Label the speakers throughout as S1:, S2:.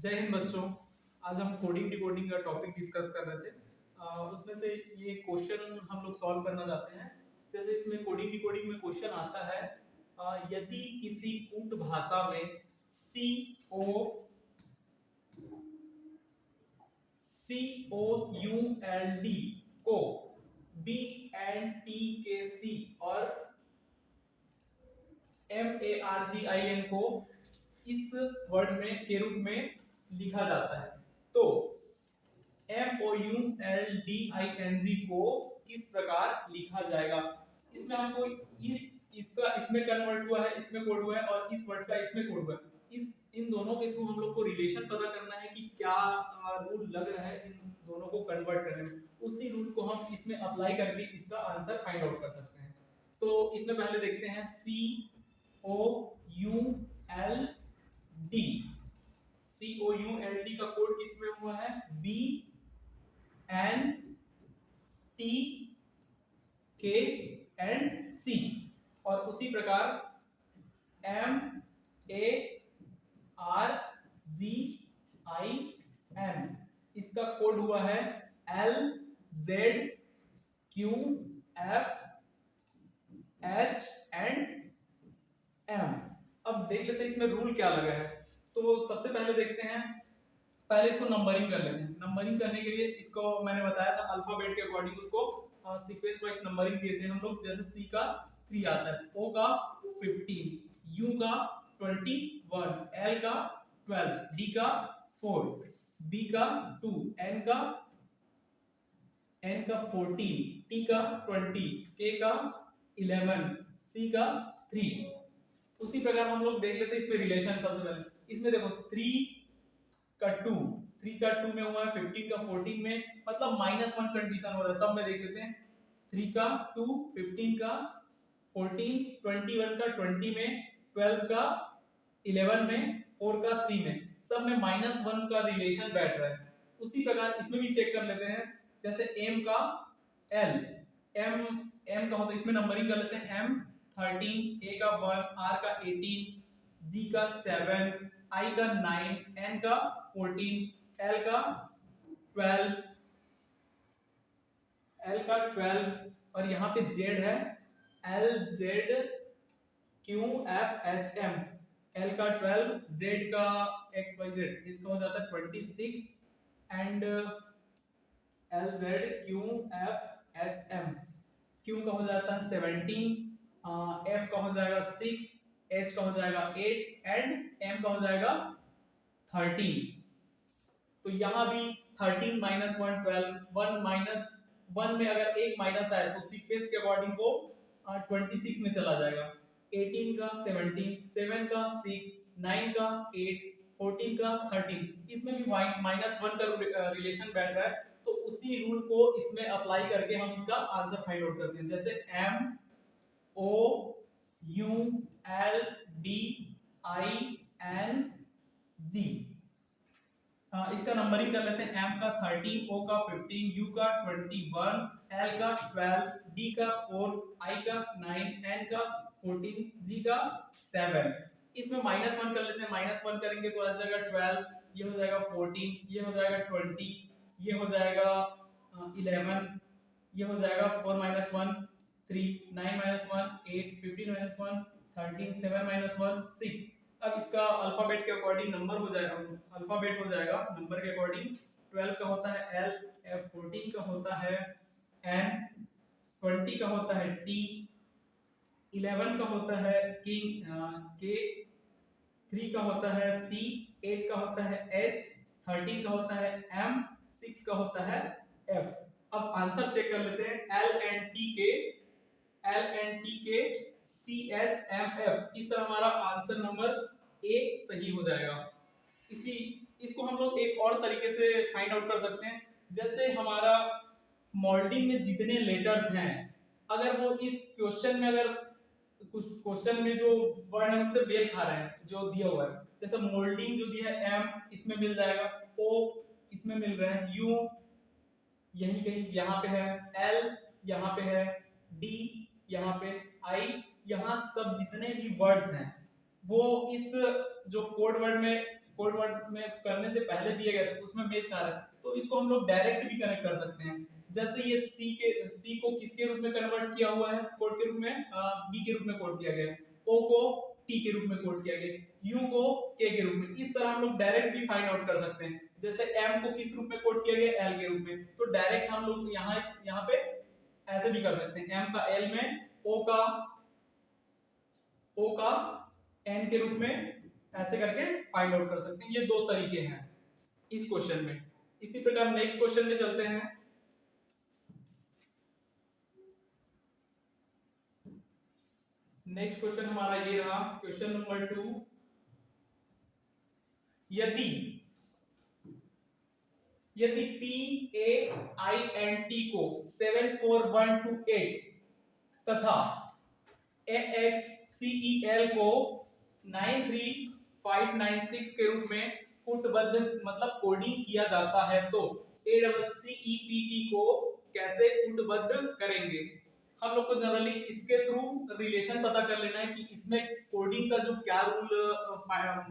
S1: जय हिंद बच्चों। आज हम कोडिंग डिकोडिंग का टॉपिक डिस्कस कर रहे थे। उसमें से ये क्वेश्चन हम लोग सॉल्व करना चाहते हैं। जैसे इसमें कोडिंग डिकोडिंग में क्वेश्चन आता है, यदि किसी कूट भाषा में COULD को BNTKC और MARGIN को इस वर्ड में के रूप में लिखा जाता है, तो MOULDING को किस प्रकार लिखा जाएगा। इसमें हमको इसका इसमें कन्वर्ट हुआ है, इसमें कोड हुआ है, और इस वर्ड का इसमें कोड हुआ है। इन दोनों के थ्रू हम लोग को रिलेशन पता करना है कि क्या रूल लग रहा है इन दोनों को कन्वर्ट करने में। उसी रूल को हम इसमें अप्लाई करके इसका आंसर फाइंड आउट कर सकते हैं। तो इसमें पहले देखते हैं COULD का कोड किसमें हुआ है, BNTKC। और उसी प्रकार MARGIN इसका कोड हुआ है LZQFHM। अब देख लेते हैं इसमें रूल क्या लगा है। तो सबसे पहले देखते हैं, पहले इसको नंबरिंग कर लेते हैं। नंबरिंग करने के लिए इसको मैंने बताया था अल्फाबेट के अकॉर्डिंग उसको सीक्वेंस वाइज नंबरिंग दिए थे हम लोग। जैसे C का 3 आता है, O का 15, U का 21, L का 12, D का 4, B का 2, N का 14, T का 20, K का 11, C का 3। उसी प्रकार हम लोग देख लेते हैं इसमें रिलेशन। सबसे पहले इसमें देखो 3 का 2 में हुआ है, 15 का 14 में, मतलब -1 कंडीशन हो रहा है। सब में देख लेते हैं, 3 का 2, 15 का 14, 21 का 20 में, 12 का 11 में, 4 का 3 में, सब में -1 का रिलेशन बैठ रहा है। उसी प्रकार इसमें भी चेक कर लेते हैं। जैसे M का L, M का होता है, इसमें नंबरिंग कर लेते हैं। M 13, A का 1, R का 18, G का 7, I का 9, N का 14, L का 12, और यहाँ पे Z है LZQFHM। L का 12, Z का XYZ, इसका हो जाता है 26, एंड LZQFHM, Q का हो जाता है 17, F का हो जाएगा 6, H का हो जाएगा 8, एंड M का हो जाएगा 13। तो यहाँ भी 13 - 1 12, 1 में अगर एक माइनस आए तो सीक्वेंस के अकॉर्डिंग वो 26 में चला जाएगा। 18 का 17, 7 का 6, 9 का 8, 14 का 13, इसमें भी -1 का रिलेशन बैठ रहा है। तो उसी रूल को इसमें अप्लाई करके हम इसका आंसर फाइंड आउट करते हैं। जैसे MOULDING, इसका नंबरिंग कर लेते हैं। M का 13, O का 15, U का 21, L का 12, D का 4, I का 9, N का 14, G का 7। इसमें -1 कर लेते हैं। -1 करेंगे तो आ जाएगा 12, ये हो जाएगा 14, ये हो जाएगा 20, ये हो जाएगा 11, ये हो जाएगा 4 - 1 3, 9 - 1 8, 15 - 1 13, 7 - 1 6। अब इसका अल्फाबेट के अकॉर्डिंग नंबर हो जाएगा, अल्फाबेट हो जाएगा नंबर के अकॉर्डिंग। 12 का होता है L, F 14 का होता है N, 20 का होता है T, 11 का होता है K, 3 का होता है C, 8 का होता है H, 13 का होता है M, 6 का होता है F। अब आंसर चेक कर लेते हैं। L and T के CHMF, इस तरह हमारा आंसर नंबर A सही हो जाएगा। इसको हम लोग एक और तरीके से फाइंड आउट कर सकते हैं। जैसे हमारा मोल्डिंग में जितने लेटर्स हैं, अगर वो इस क्वेश्चन में, अगर कुछ क्वेश्चन में जो वर्ड है उससे मेल खा रहे हैं जो दिया हुआ है, जैसे मोल्डिंग जो दिया है M इसमें मिल जाएगा, O इसमें मिल रहा है, U यहीं कहीं यहाँ पे है, L यहाँ पे है, D यहाँ पे, I यहाँ, सब जितने भी वर्ड्स हैं वो इस जो कोड वर्ड में कोड वर्ड में करने से पहले दिए गए थे उसमें मैच कर रहा है, तो इसको हम लोग डायरेक्ट भी कनेक्ट कर सकते हैं। जैसे ये सी को किसके रूप में कन्वर्ट किया हुआ है, कोड के रूप में बी के रूप में कोड किया गया है, ओ को टी के रूप में कोड किया गया, यू को के रूप में। इस तरह हम लोग डायरेक्ट भी फाइंड आउट कर सकते हैं। जैसे एम को किस रूप में कोड किया गया, एल के रूप में, तो डायरेक्ट हम लोग यहाँ पे ऐसे भी कर सकते हैं, एम का एल में, ओ का एन के रूप में, ऐसे करके फाइंड आउट कर सकते हैं। ये दो तरीके हैं इस क्वेश्चन में। इसी प्रकार नेक्स्ट क्वेश्चन में चलते हैं। नेक्स्ट क्वेश्चन हमारा ये रहा, क्वेश्चन नंबर 2। यदि PAINT को 74128 तथा AXCEL को 93596 के रूप में कूटबद्ध मतलब कोडिंग किया जाता है, तो ACCEPT को कैसे कूटबद्ध करेंगे? हम लोग को जनरली इसके थ्रू रिलेशन पता कर लेना है कि इसमें कोडिंग का जो क्या रूल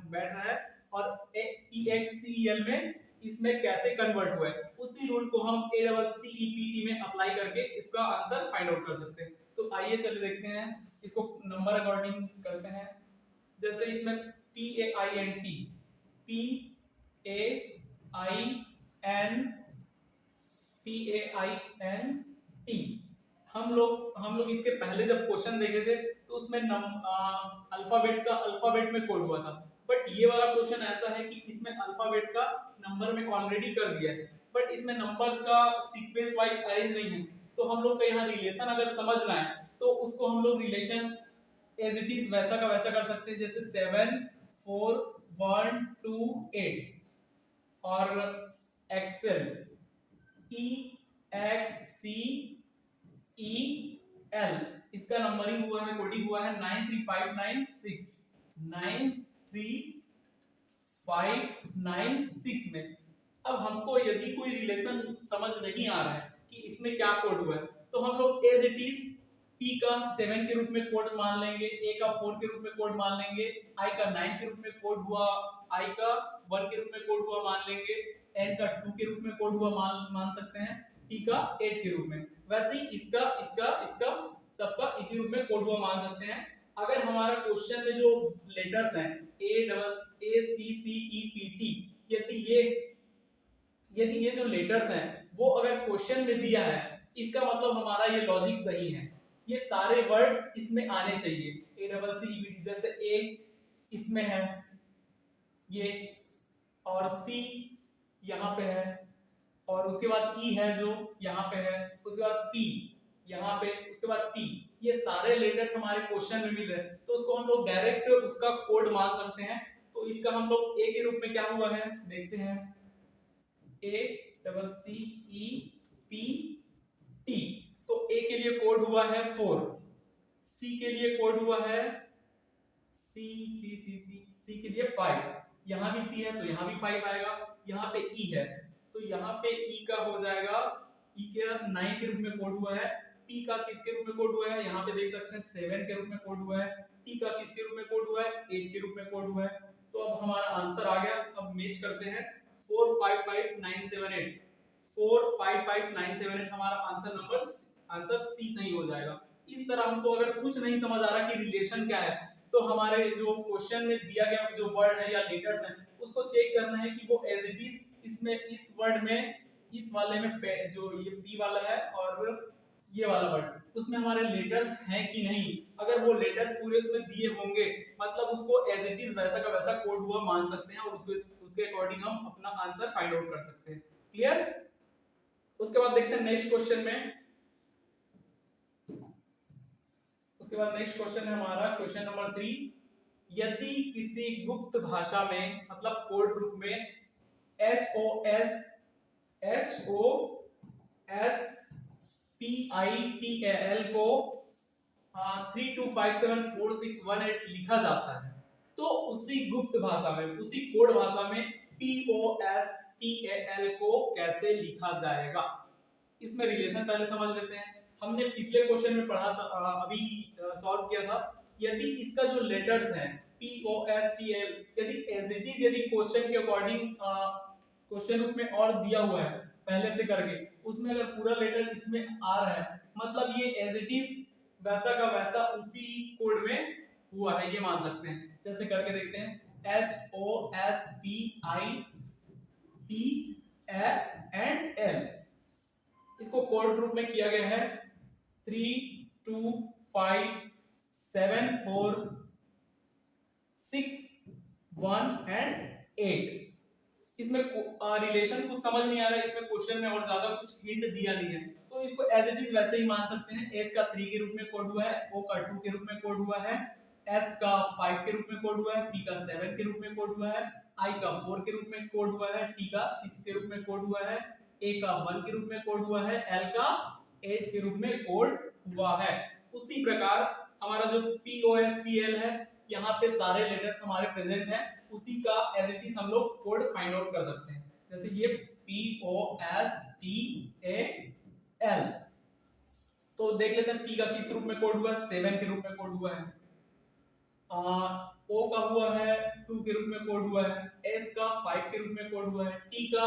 S1: बैठ रहा है और EXCEL में इसमें कैसे कन्वर्ट हुआ है, उसी रूल को हम ACCEPT में अप्लाई करके इसका आंसर फाइंड आउट कर सकते हैं। तो आइए चलिए देखते हैं, इसको नंबर अकॉर्डिंग करते हैं। जैसे इसमें PAINT हम लोग इसके पहले जब क्वेश्चन देखे थे तो उसमें अल्फाबेट में कोड हुआ था, बट ये वाला क्वेश्चन ऐसा है कि इसमें अल्फाबेट का नंबर में ऑलरेडी कर दिया है, बट इसमें नंबर्स का सीक्वेंस वाइज अरेंज नहीं है। तो हम लोग का यहाँ रिलेशन अगर समझना है तो उसको हम लोग रिलेशन एज इट इज वैसा का वैसा कर सकते हैं, जैसे 7 4 1 2 8 और एक्सेल EXCEL इसका नंबरिंग हुआ है, कोडिंग हुआ है 93596 में। अब हमको यदि कोई रिलेशन समझ नहीं आ रहा है कि इसमें क्या कोड हुआ है, तो हम लोग एज इट इज P का 7 के रूप में कोड मान लेंगे, A का 4 के रूप में कोड मान लेंगे, I का 9 के रूप में कोड हुआ, I का 1 के रूप में कोड हुआ मान लेंगे, N का 2 के रूप में कोड हुआ मान सकते हैं, T का 8 के रूप में। वैसे ही इसका सबका इसी रूप में कोड हुआ मान सकते हैं। अगर हमारा क्वेश्चन में जो लेटर्स हैं ACCEPT, यदि ये जो लेटर्स हैं वो अगर क्वेश्चन में दिया है, इसका मतलब हमारा ये लॉजिक सही है, ये सारे वर्ड्स इसमें आने चाहिए। ACCEPT जैसे A इसमें है ये, और C यहाँ पे है, और उसके बाद E है जो यहाँ पे है, उसके बाद P यहाँ पे, उसके बाद T, ये सारे लेटर्स हमारे क्वेश्चन में मिल रहे हैं, तो उसको हम लोग डायरेक्ट उसका कोड मान सकते हैं। तो इसका हम लोग A के रूप में क्या हुआ है देखते हैं, ACCEPT, तो A के लिए कोड हुआ है 4, C के लिए कोड हुआ है C के लिए 5, यहाँ भी C है तो यहाँ भी 5 आएगा, यहाँ पे E है तो यहाँ पे E का हो जाएगा, E के 9 के रूप में कोड हुआ है, P का किसके रूप में कोड हुआ है, यहाँ पे देख सकते हैं 7 के रूप में कोड हुआ है, T का किसके रूप में कोड हुआ है, 8 के रूप में कोड हुआ है। तो अब हमारा आंसर आ गया। अब मैच करते हैं 455978, 455978 हमारा आंसर सी सही हो जाएगा। इस तरह हमको अगर कुछ नहीं समझ आ रहा कि रिलेशन क्या है, तो हमारे जो क्वेश्चन में दिया गया जो वर्ड है या लेटर्स हैं उसको चेक करना है कि वो एज इट इज इसमें इस वर्ड में इस वाले में जो ये पी वाला है और ये वाला वर्ड उसमें हमारे लेटर्स हैं कि नहीं। अगर वो लेटर्स पूरे उसमें दिए होंगे मतलब उसको एज इट इज वैसा का वैसा कोड हुआ मान सकते हैं और उसके अकॉर्डिंग हम अपना आंसर फाइंड आउट कर सकते हैं। क्लियर? उसके बाद देखते हैं नेक्स्ट क्वेश्चन में। उसके बाद नेक्स्ट क्वेश्चन है हमारा क्वेश्चन नंबर 3। यदि किसी गुप्त भाषा में मतलब कोड रूप में HOSPITAL को 32574618 लिखा जाता है, तो उसी गुप्त भाषा में उसी कोड भाषा में POSTAL को कैसे लिखा जाएगा? इसमें रिलेशन पहले समझ लेते हैं। हमने पिछले क्वेश्चन में पढ़ा था, अभी सॉल्व किया था। यदि इसका जो लेटर्स हैं POSTL यदि एज इट इज, यदि क्वेश्चन के अकॉर्डिंग क्वेश्चन रूप में और दिया हुआ है पहले से करके, उसमें अगर पूरा लेटर इसमें आ रहा है मतलब ये एज इट इज वैसा का वैसा उसी कोड में हुआ है, ये मान सकते हैं। जैसे करके देखते हैं HOSPITL, इसको कोड रूप में किया गया है 3 2 5 7 4 6 1 एंड 8। इसमें रिलेशन कुछ समझ नहीं आ रहा है, इसमें क्वेश्चन में और ज्यादा कुछ हिंट दिया नहीं है, तो इसको एज इट इज वैसे ही मान सकते हैं। H का 3 के रूप में कोड हुआ है, O का 2 के रूप में कोड हुआ है, S का 5 के रूप में कोड हुआ है, P का 7 के रूप में कोड हुआ है, I का 4 के रूप में कोड हुआ है, T का 6 के रूप में कोड हुआ है, A का 1 के रूप में कोड हुआ है, L का 8 के रूप में कोड हुआ है। उसी प्रकार हमारा जो POSTL है, यहाँ पे सारे लेटर्स हमारे प्रेजेंट हैं, उसी का एज इट इज हम लोग कोड फाइंड आउट कर सकते हैं। जैसे ये POSTAL, तो देख लेते हैं P का किस रूप में कोड हुआ है, 7 के रूप में कोड हुआ है, O का हुआ है 2 के रूप में कोड हुआ है, S का 5 के रूप में कोड हुआ है, T का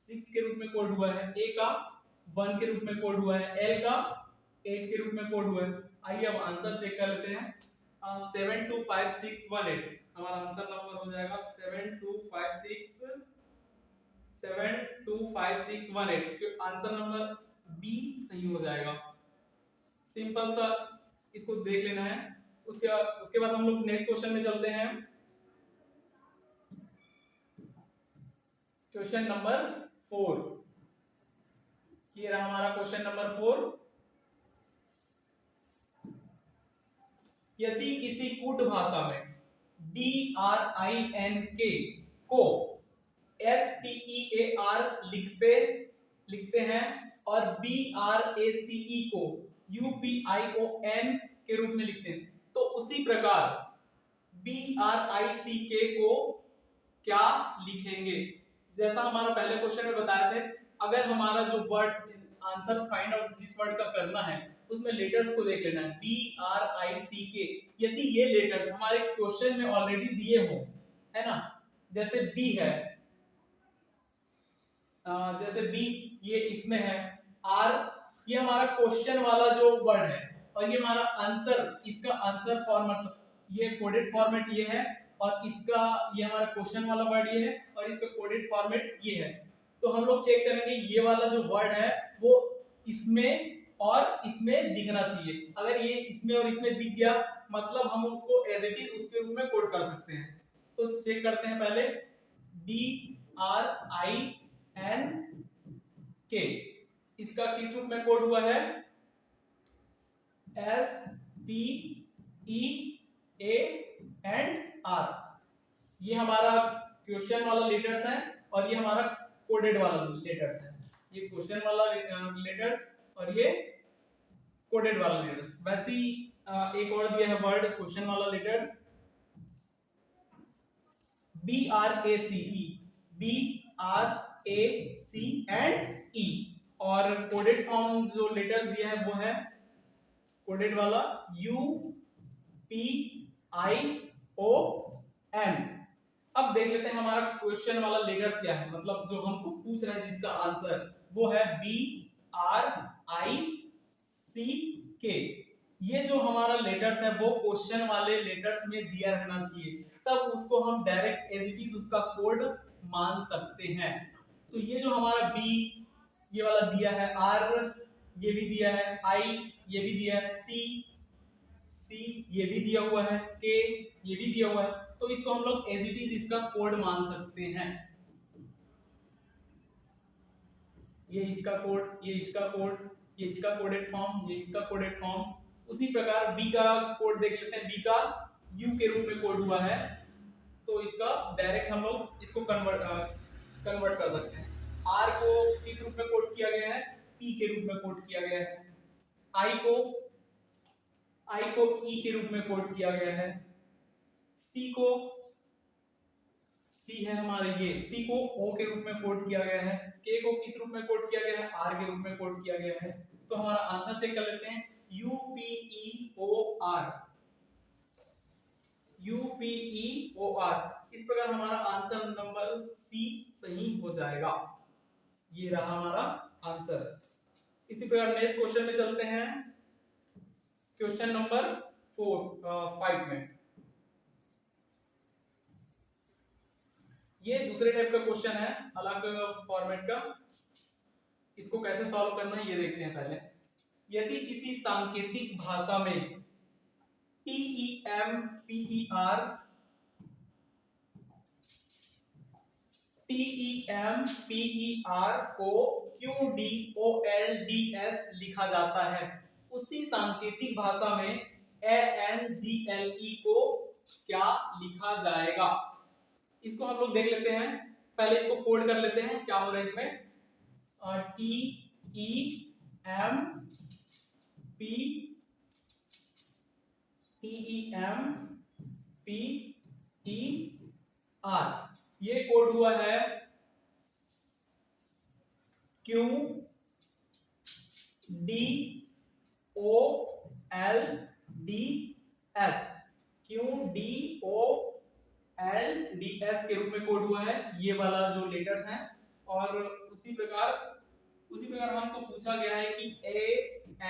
S1: 6 के रूप में कोड हुआ है, A का 1 के रूप में कोड हुआ है, L का 8 के रूप में कोड हुआ है। आइए अब आंसर चेक कर लेते हैं। 72561 8 हमारा आंसर नंबर हो जाएगा 72561 8, आंसर नंबर बी सही हो जाएगा। सिंपल सा इसको देख लेना है। उसके बाद हम लोग नेक्स्ट क्वेश्चन में चलते हैं। क्वेश्चन नंबर 4, ये रहा हमारा क्वेश्चन नंबर 4। यदि किसी कूट भाषा में DRINK को STEAR लिखते हैं और BRACE को UPION के रूप में लिखते हैं, तो उसी प्रकार BRICK को क्या लिखेंगे? जैसा हमारा पहले क्वेश्चन में बताया थे, अगर हमारा जो वर्ड आंसर फाइंड आउट जिस वर्ड का करना है उसमें लेटर्स को देख लेना है BRICK। यदि ये लेटर्स हमारे क्वेश्चन में ऑलरेडी दिए हो, है ना, जैसे B है, जैसे B ये इसमें है, R ये हमारा क्वेश्चन वाला जो वर्ड है, और ये हमारा आंसर, इसका आंसर फॉर्म मतलब ये कोडेड फॉर्मेट ये है, और इसका ये हमारा क्वेश्चन वाला वर्ड ये है, और इसका कोडेड फॉर्मेट ये है। तो हम लोग चेक करेंगे ये वाला जो वर्ड है वो इसमें और इसमें दिखना चाहिए। अगर ये इसमें और इसमें दिख गया मतलब हम उसको एज इट इज उसके रूप में कोड कर सकते हैं। तो चेक करते हैं पहले DRINK, इसका किस रूप में कोड हुआ है SPEAR। ये हमारा क्वेश्चन वाला लेटर्स है और ये हमारा कोडेड वाला लेटर्स है। ये क्वेश्चन वाला लेटर्स और ये कोडेड वाला लेटर्स। वैसे ही एक और दिया है वर्ड क्वेश्चन वाला लेटर्स BRACE एंड E, और कोडेड फॉर्म जो लेटर्स दिया है वो है कोडेड वाला UPION। अब देख लेते हैं हमारा क्वेश्चन वाला लेटर्स क्या है, मतलब जो हमको पूछ रहा है जिसका आंसर वो है BRICK। ये जो हमारा लेटर्स है वो क्वेश्चन वाले लेटर्स में दिया रहना चाहिए, तब उसको हम डायरेक्ट एज इट इज उसका कोड मान सकते हैं। तो ये जो हमारा B ये वाला दिया है, R ये भी दिया है, I ये भी दिया है, C ये भी दिया हुआ है, K ये भी दिया हुआ है, तो इसको हम लोग एज इट इज इसका कोड मान सकते हैं। ये इसका कोड, ये इसका कोड, ये इसका कोडेड फॉर्म, ये इसका कोडेड फॉर्म। उसी प्रकार B का कोड देख लेते हैं। B का U के रूप में कोड हुआ है, तो इसका डायरेक्ट हम लोग इसको कन्वर्ट कर सकते हैं। R को किस रूप में कोड किया गया है? P के रूप में कोड किया गया है। I को E के रूप में कोड किया गया है। C है हमारे ये, C को O के रूप में कोड किया गया है। K को किस रूप में कोड किया गया है? R के रूप में कोड किया गया है। तो हमारा आंसर चेक कर लेते हैं, UPEOR। इस प्रकार हमारा आंसर नंबर सी सही हो जाएगा। ये रहा हमारा आंसर। इसी प्रकार नेक्स्ट क्वेश्चन में चलते हैं, क्वेश्चन नंबर 5 में। ये दूसरे टाइप का क्वेश्चन है, अलग फॉर्मेट का। इसको कैसे सॉल्व करना है ये देखते हैं पहले। यदि किसी सांकेतिक भाषा में TEMPER को QDOLDS लिखा जाता है, उसी सांकेतिक भाषा में ANGLE को क्या लिखा जाएगा? इसको हम लोग देख लेते हैं, पहले इसको कोड कर लेते हैं क्या हो रहा है इसमें। TEMPER, ये कोड हुआ है QDOLDS, QDOLDS के रूप में कोड हुआ है, ये वाला जो लेटर्स हैं। और उसी प्रकार हमको पूछा गया है कि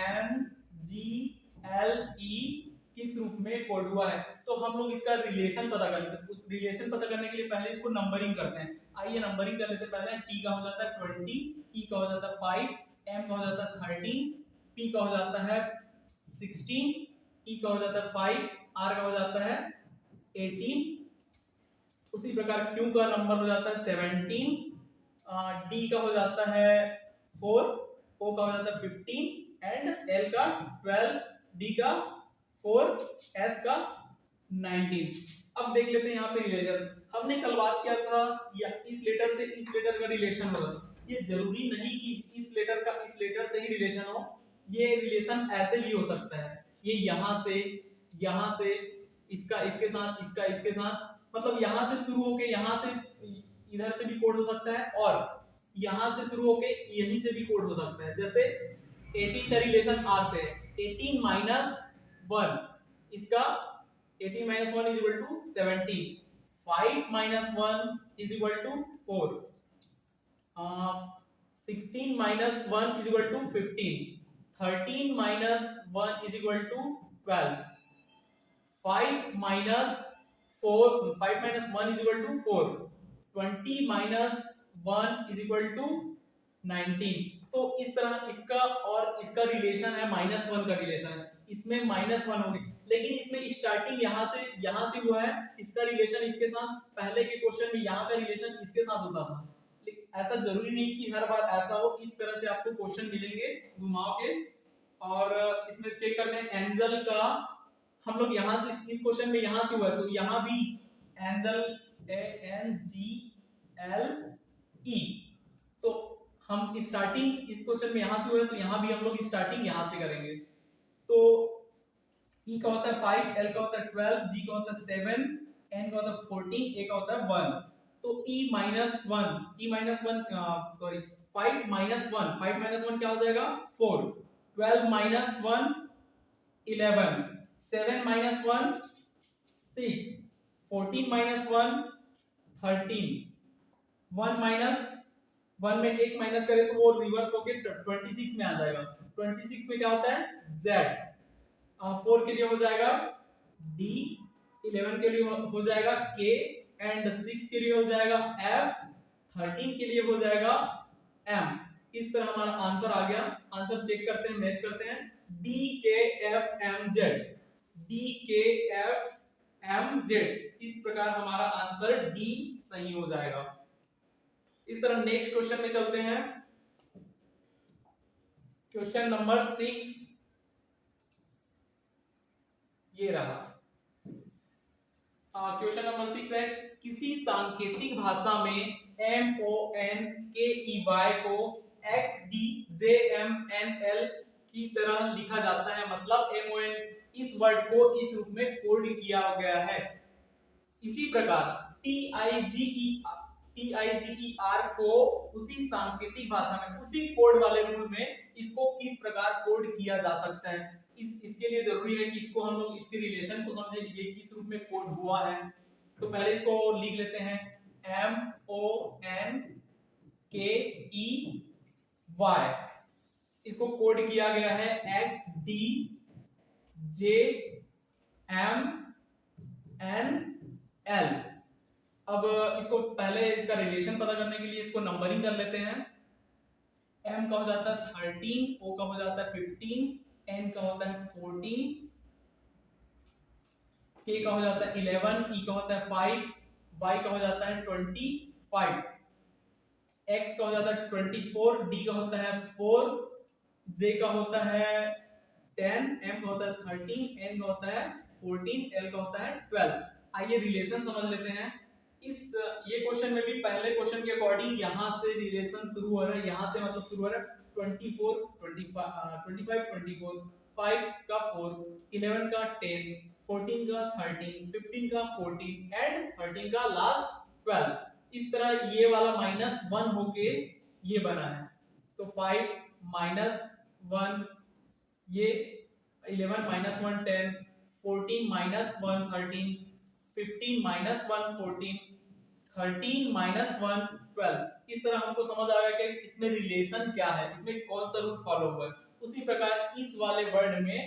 S1: ANGLE किस रूप में कोड हुआ है, तो हम लोग इसका रिलेशन पता कर लेते हैं। उस रिलेशन पता करने के लिए पहले इसको नंबरिंग करते हैं। आइए नंबरिंग कर लेते हैं। पहले T का हो जाता है 20, E का हो जाता है 5, M का हो जाता है 13, P का हो जाता है 16, E का हो जाता है 5, R का हो जाता है 18। उसी प्रकार Q का नंबर हो जाता है 17, D का हो जाता है 4, O का हो जाता है 15 एंड L का 12, D का 4, S का 19। अब देख लेते हैं यहाँ पे रिलेशन। हमने कल बात किया था या इस लेटर से इस लेटर का रिलेशन होगा। ये जरूरी नहीं कि इस लेटर का इस लेटर से ही रिलेशन हो, ये रिलेशन ऐसे भी हो सकता है। ये यहाँ से इसका इसके साथ, इसका इसके साथ, मतलब यहाँ से शुरू होके यहाँ से इधर से भी कोड हो सकता है, और यहाँ से शुरू होके यहीं से भी कोड हो सकता है। जैसे 18 का रिलेशन R से, 18 माइनस 1, इसका 18 minus 1 is equal to 17, 5 minus 1 is equal to 4, 16 minus 1 is equal to 15, 13 minus 1 is equal to 12, 5 minus 1 is equal to 4, 20 minus 1 is equal to 19। तो इस तरह इसका और इसका रिलेशन है, -1 का रिलेशन है, इसमें -1 होंगे, लेकिन इसमें स्टार्टिंग यहाँ से हुआ है, इसका रिलेशन इसके साथ, पहले के क्वेश्चन में यहाँ का रिलेशन इसके साथ होता था। ऐसा जरूरी नहीं कि हर बार ऐसा हो, इस तरह से आपको क्वेश्चन मिलेंगे घुमाव के। और इसमें चेक करते हैं एंजल का, हम लोग यहाँ से इस क्वेश्चन में यहाँ से हुआ है, तो यहाँ भी एंजल ANGLE, तो हम स्टार्टिंग इस क्वेश्चन में यहाँ से हुआ है, तो यहाँ भी हम लोग स्टार्टिंग यहाँ से करेंगे। तो E का होता है 5, L का होता है 12, G का होता है 7, N का होता है 14, A का होता है 1। तो 5 माइनस 1 क्या हो जाएगा 4, 12 माइनस 1 11, 7 माइनस 1 6, 14 माइनस 1 13, 1 माइनस 1 में 1 माइनस करें तो वो रिवर्स होके 26 में आ जाएगा। 26 में क्या होता है Z, 4 के लिए हो जाएगा D, 11 के लिए हो जाएगा K एंड 6 के लिए हो जाएगा F, 13 के लिए हो जाएगा M। इस तरह हमारा आंसर आ गया। आंसर चेक करते हैं, मैच करते हैं। DKFMZ, DKFMZ, इस प्रकार हमारा आंसर D सही हो जाएगा। इस तरह नेक्स्ट क्वेश्चन में चलते हैं, क्वेश्चन नंबर 6 ये रहा। क्वेश्चन नंबर 6 है, किसी सांकेतिक भाषा में MONKEY को XDJMNL की तरह लिखा जाता है, मतलब MON इस वर्ड को इस रूप में कोड किया गया है। इसी प्रकार TIGER को उसी सांकेतिक भाषा में, उसी कोड वाले रूल में इसको किस प्रकार कोड किया जा सकता है। इसके लिए जरूरी है कि इसको हम लोग इसके रिलेशन को समझे, ये किस रूप में कोड हुआ है। तो पहले इसको लिख लेते हैं, MONKEY, इसको कोड किया गया है XDJMNL। अब इसको पहले इसका रिलेशन पता करने के लिए इसको नंबरिंग कर लेते हैं। M का हो जाता है 13, O का हो जाता है 15, N का होता है 14, K का हो जाता है 11, E का होता है 5, Y का हो जाता है 25, X का हो जाता है 24, D का होता है 4, J का होता है 10, M का होता है 13, N का होता है 14, L का होता है 12। आइए रिलेशन समझ लेते हैं। इस ये क्वेश्चन में भी पहले क्वेश्चन के अकॉर्डिंग यहां से रिलेशन शुरू हो रहा है, यहां से मतलब शुरू हो रहा है 24 25 24, 5 का 4, 11 का 10, 14 का 13, 15 का 14 एंड 13 का लास्ट 12। इस तरह ये वाला -1 होके ये बना है। तो 5 -1, ये 11 -1 10, 14 -1 13, 15 -1 14, 13 -1 12। इस तरह हमको समझ आ गया कि इसमें रिलेशन क्या है, इसमें कौन सा रूल फॉलो हुआ है। उसी प्रकार इस वाले वर्ड में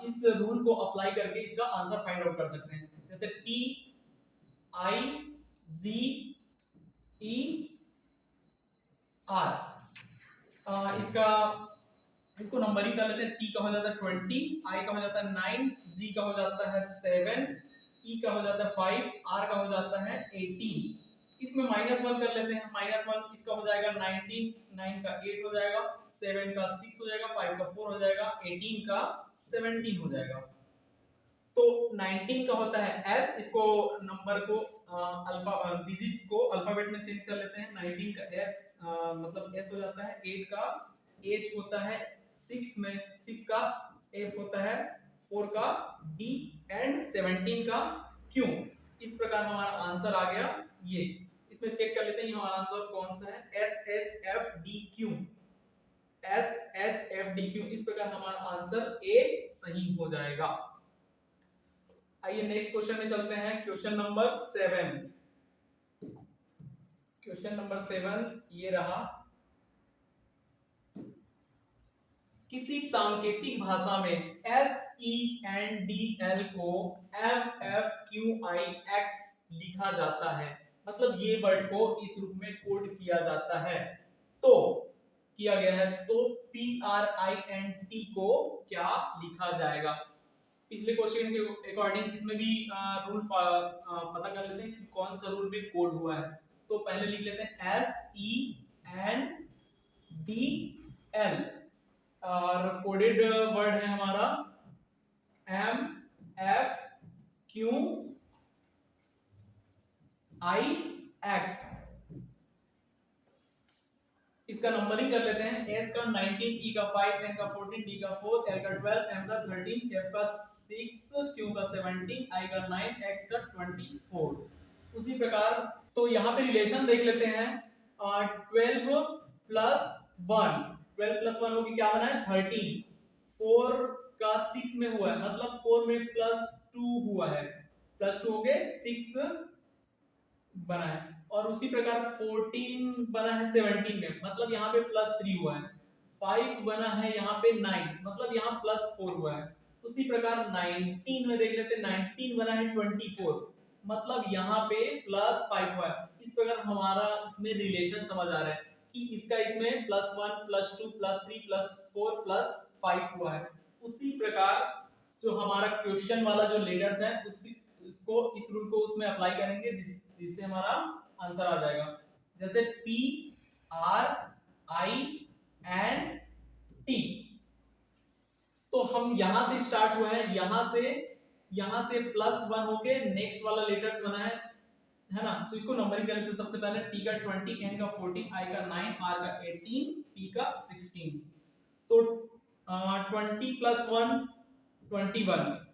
S1: इस रूल को अप्लाई करके इसका आंसर फाइंड आउट कर सकते हैं। जैसे TIZER, इसको नंबरिंग कर लेते हैं। T का हो जाता है 20, I का हो जाता है 9, G का हो जाता है 7, E का हो जाता है 5, R का हो जाता है 18। इसमें -1 कर लेते हैं। -1 इसका हो जाएगा 19, 9 का 8 हो जाएगा, 7 का 6 हो जाएगा, 5 का 4 हो जाएगा, 18 का 17 हो जाएगा। तो 19 का होता है S, इसको नंबर को डिजिट्स को अल्फाबेट में चेंज कर लेते हैं। 19 का S मतलब S हो जाता है, 8 का H होता है, 6 में 6 का F होता है, 4 का D एंड 17 का Q। इस प्रकार हमारा आंसर आ गया। ये इसमें चेक कर लेते हैं ये हमारा आंसर कौन सा है, SHFDQ। SHFDQ। इस प्रकार हमारा आंसर A सही हो जाएगा। आइए नेक्स्ट क्वेश्चन में चलते हैं। क्वेश्चन नंबर 7, क्वेश्चन नंबर 7 ये रहा। किसी सांकेतिक भाषा में SENDL को MFQIX लिखा जाता है, मतलब ये वर्ड को इस रूप में कोड किया जाता है। तो किया गया है, तो PRINT को क्या लिखा जाएगा। पिछले क्वेश्चन के अकॉर्डिंग इसमें भी रूल पता कर लेते हैं कि कौन सा रूल में कोड हुआ है। तो पहले लिख लेते हैं SENDL और कोडेड वर्ड है हमारा MFQIX। इसका नंबरिंग कर लेते हैं। S का 19, E का 5, N का 14, D का 4, L का 12, M का 13, F का 6, Q का 17, I का 9, X का 24। उसी प्रकार तो यहाँ पे रिलेशन देख लेते हैं। 12 प्लस 1, 12 प्लस 1 होगी क्या बना है 13, 4 का 6 में हुआ है, मतलब 4 में +2 हुआ है, +2 हो गए 6 बना है। और उसी प्रकार 14 बना है 17 में, मतलब यहाँ पे +3 हुआ है। 5 बना है यहाँ पे 9, मतलब यहाँ +4 हुआ है। उसी प्रकार 19 में देख लेते हैं, 19 बना है 24, मतलब यहाँ पे +5 हुआ है। इस प्रकार हमारा इसमें रिलेशन समझ आ रहा है कि इसका इसमें +1 +2 +3 +4 +5 हुआ है। उसी प्रकार जो हमारा क्वेश्चन वाला जो लेटर्स है उसको इस रूल को उसमें अप्लाई करेंगे जिससे हमारा आंसर आ जाएगा। जैसे PRINT, तो हम यहां से स्टार्ट हुए हैं, यहां से +1 होके नेक्स्ट वाला लेटर्स बना है ना। तो इसको नंबरिंग कर लेते हैं। सबसे पहले T का 20, N का 14, I का 9, R का 18, P का 16। तो 20 + 1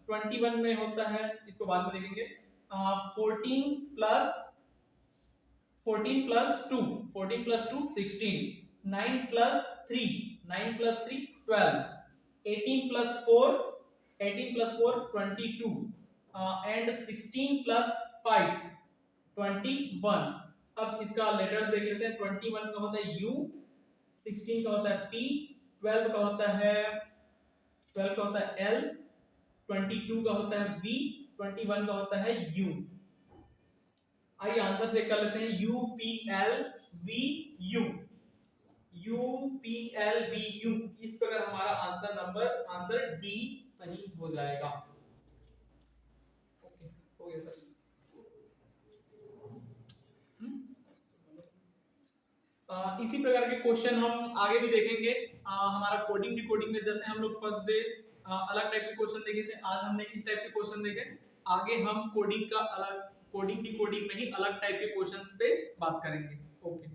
S1: 21 में होता है, इसको बाद में देखेंगे। 14 + 2 16, 9 + 3 12, 18 plus 4 18 plus 4 22 and 16 plus 5 21। अब इसका लेटर्स देख लेते हैं। 21 का होता है U, 16 का होता है P, 12 का होता है L, 22 का होता है V, 21 का होता है U। आइए आंसर चेक कर लेते हैं। UPLVU, UPLVU, इस प्रकार हमारा आंसर डी सही हो जाएगा। ओके, हो गया सर। इसी प्रकार के क्वेश्चन हम आगे भी देखेंगे। हमारा कोडिंग डिकोडिंग में जैसे हम लोग फर्स्ट डे अलग टाइप के क्वेश्चन देखे थे, आज हमने इस टाइप के क्वेश्चन देखे। आगे हम कोडिंग डिकोडिंग में ही अलग टाइप के क्वेश्चंस पे बात करेंगे। ओके।